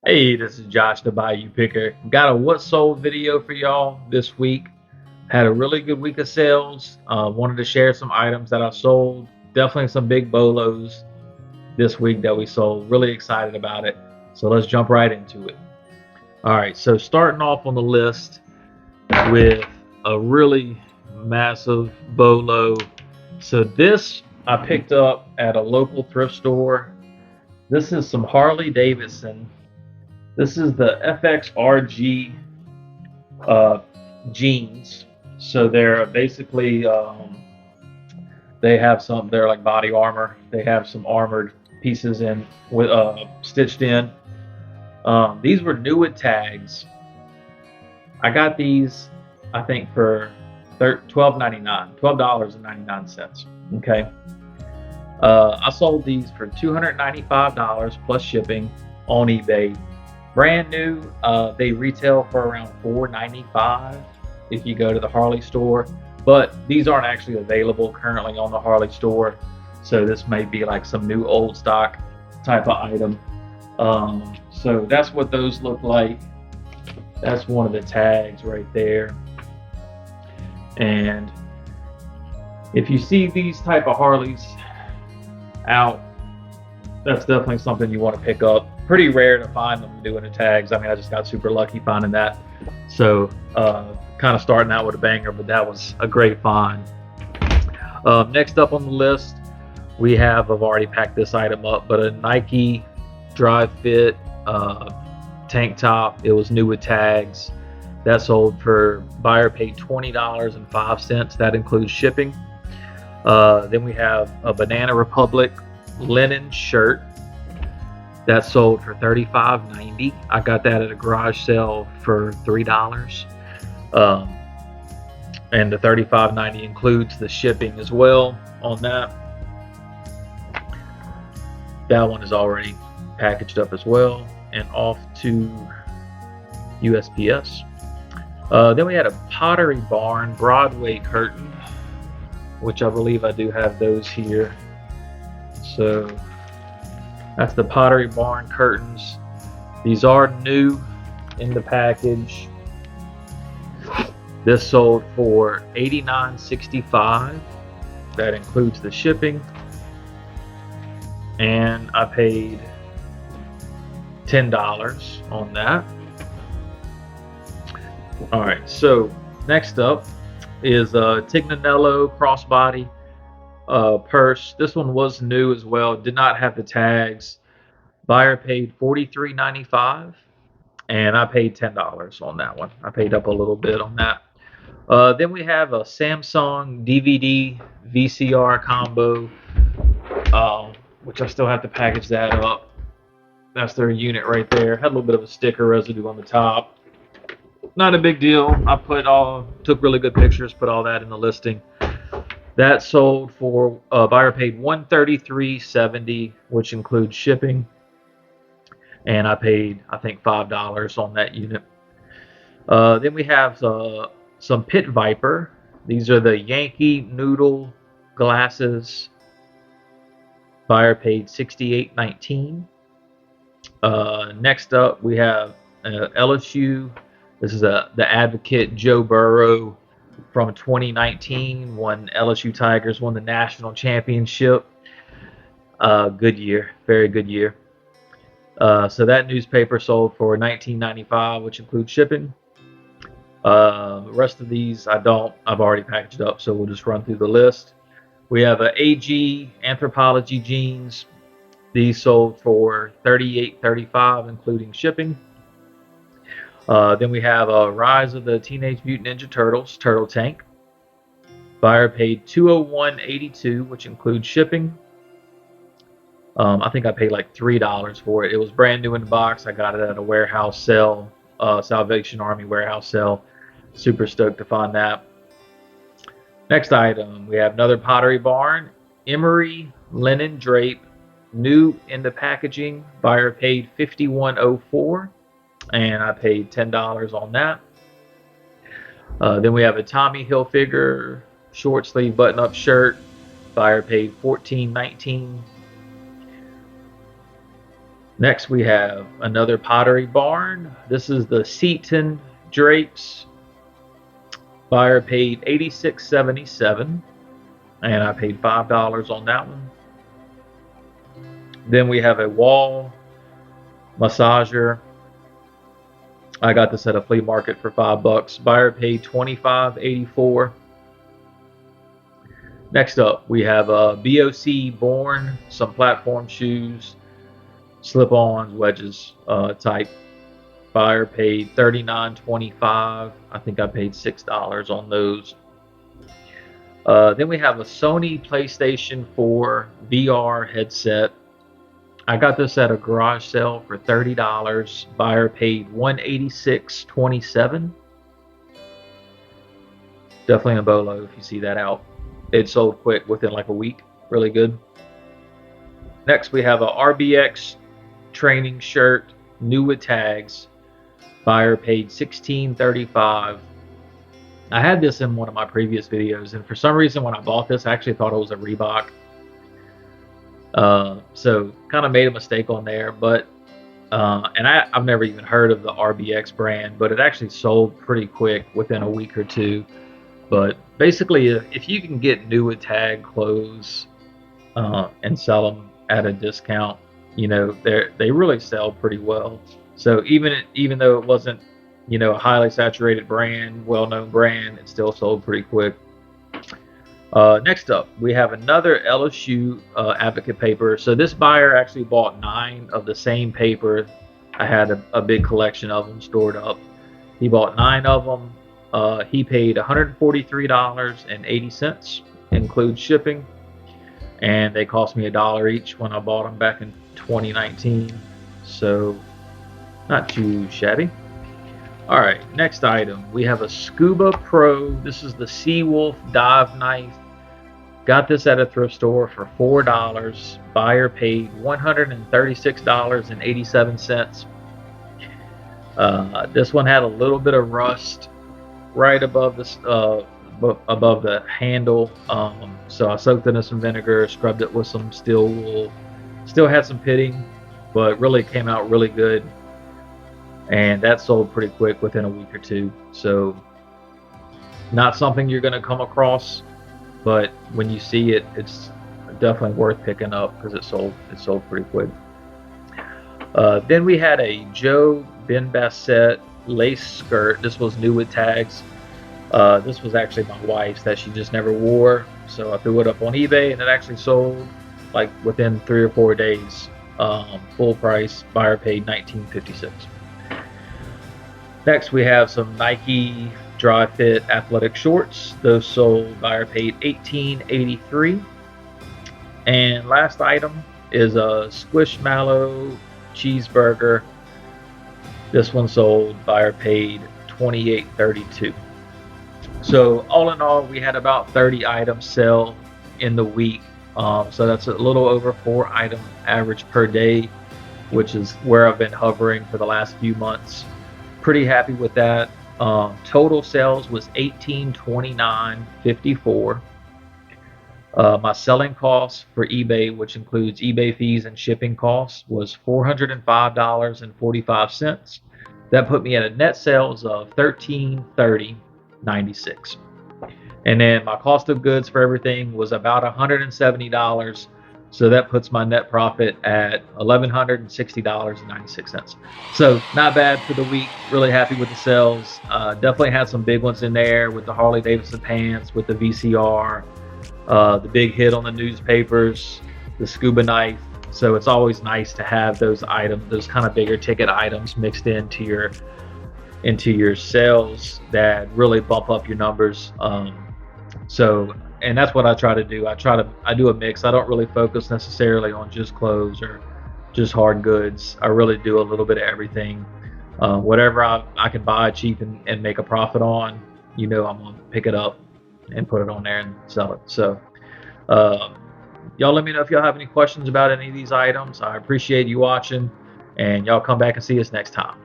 Hey, this is Josh the Bayou Picker. Got a what sold video for y'all this week. Had a really good week of sales. Wanted to share some items that I sold. Definitely some big bolos this week that we sold. Really excited about it. So let's jump right into it. All right, so starting off on the list with a really massive bolo. So this I picked up at a local thrift store. This is some Harley Davidson. This is the FXRG uh, jeans. So they're basically they have some. They're like body armor. They have some armored pieces in with stitched in. These were new with tags. I got these, I think for $12.99. Okay. I sold these for $295 plus shipping on eBay. Brand new, they retail for around $495 if you go to the Harley store, but these aren't actually available currently on the Harley store. So this may be like some new old stock type of item. So that's what those look like. That's one of the tags right there. And if you see these type of Harleys out, that's definitely something you want to pick up. Pretty rare to find them doing the tags. I mean, I just got super lucky finding that. So kind of starting out with a banger, but that was a great find. Next up on the list, we have, I've already packed this item up, but a Nike Dry Fit tank top. It was new with tags. That sold for, buyer paid $20.05. That includes shipping. Then we have a Banana Republic linen shirt that sold for $35.90. I got that at a garage sale for $3. And the $35.90 includes the shipping as well on that. That one is already packaged up as well and off to USPS. Then we had a Pottery Barn Broadway curtain, which I believe I do have those here. So that's the Pottery Barn curtains. These are new in the package. This sold for $89.65. That includes the shipping. And I paid $10 on that. All right, so next up is a Tignanello crossbody purse. This one was new as well. Did not have the tags. Buyer paid $43.95, and I paid $10 on that one. I paid up a little bit on that. Then we have a Samsung DVD VCR combo, which I still have to package that up. That's their unit right there. Had a little bit of a sticker residue on the top. Not a big deal. I took really good pictures, put all that in the listing. That sold for, buyer paid $133.70, which includes shipping. And I paid, I think, $5 on that unit. Then we have some Pit Viper. These are the Yankee Noodle glasses. Buyer paid $68.19. Next up, we have LSU. This is the Advocate Joe Burrow from 2019. LSU Tigers won the national championship. Good year, very good year. So that newspaper sold for $19.95, which includes shipping. The rest of these I've already packaged up, so we'll just run through the list. We have a AG Anthropology jeans. These sold for $38.35, including shipping. Then we have a Rise of the Teenage Mutant Ninja Turtles Turtle Tank. Buyer paid $201.82, which includes shipping. I think I paid like $3 for it. It was brand new in the box. I got it at a warehouse sale, Salvation Army warehouse sale. Super stoked to find that. Next item, we have another Pottery Barn Emery linen drape, new in the packaging. Buyer paid $51.04, and I paid $10 on that. Then we have a Tommy Hilfiger short sleeve button up shirt. Buyer paid $14.19. Next, we have another Pottery Barn. This is the Seaton drapes. Buyer paid $86.77, and I paid $5 on that one. Then we have a wall massager. I got this at a flea market for $5. Buyer paid $25.84. Next up, we have a BOC Born, some platform shoes, slip-ons, wedges type. Buyer paid $39.25. I think I paid $6 on those. Then we have a Sony PlayStation 4 VR headset. I got this at a garage sale for $30. Buyer paid $186.27. Definitely a bolo if you see that out. It sold quick within like a week. Really good. Next, we have a RBX training shirt, new with tags. Buyer paid $16.35. I had this in one of my previous videos, and for some reason when I bought this, I actually thought it was a Reebok. So kind of made a mistake on there, but and I've never even heard of the RBX brand, but it actually sold pretty quick within a week or two. But basically, if you can get new with tag clothes and sell them at a discount, you know, they really sell pretty well. So even though it wasn't, you know, a highly saturated brand, well-known brand, it still sold pretty quick. Next up, we have another LSU advocate paper. So this buyer actually bought 9 of the same paper. I had a big collection of them stored up. He bought 9 of them. He paid $143.80, includes shipping, and they cost me $1 each when I bought them back in 2019. So not too shabby. All right, next item, we have a Scuba Pro. This is the Seawolf dive knife. Got this at a thrift store for $4. Buyer paid $136.87. This one had a little bit of rust right above the handle. So I soaked it in some vinegar, scrubbed it with some steel wool. Still had some pitting, but really came out really good. And that sold pretty quick within a week or two. So not something you're going to come across, but when you see it, it's definitely worth picking up because it sold pretty quick. Then we had a Joe Ben Bassett lace skirt. This was new with tags. This was actually my wife's that she just never wore, so I threw it up on eBay, and it actually sold like within 3 or 4 days. Full price. Buyer paid $19.56. Next, we have some Nike dry fit athletic shorts. Those sold. Buyer paid $18.83. And last item is a Squishmallow cheeseburger. This one sold. Buyer paid $28.32. So all in all, we had about 30 items sell in the week. So that's a little over 4 item average per day, which is where I've been hovering for the last few months. Pretty happy with that. Total sales was $1829.54. My selling costs for eBay, which includes eBay fees and shipping costs, was $405.45. That put me at a net sales of $1330.96. And then my cost of goods for everything was about $170. So that puts my net profit at $1,160.96. So not bad for the week. Really happy with the sales. Definitely had some big ones in there with the Harley Davidson pants, with the VCR, the big hit on the newspapers, the scuba knife. So it's always nice to have those items, those kind of bigger ticket items mixed into your sales that really bump up your numbers. And that's what I try to do. I do a mix. I don't really focus necessarily on just clothes or just hard goods. I really do a little bit of everything. Whatever I can buy cheap and make a profit on, you know, I'm gonna pick it up and put it on there and sell it. So y'all let me know if y'all have any questions about any of these items. I appreciate you watching, and y'all come back and see us next time.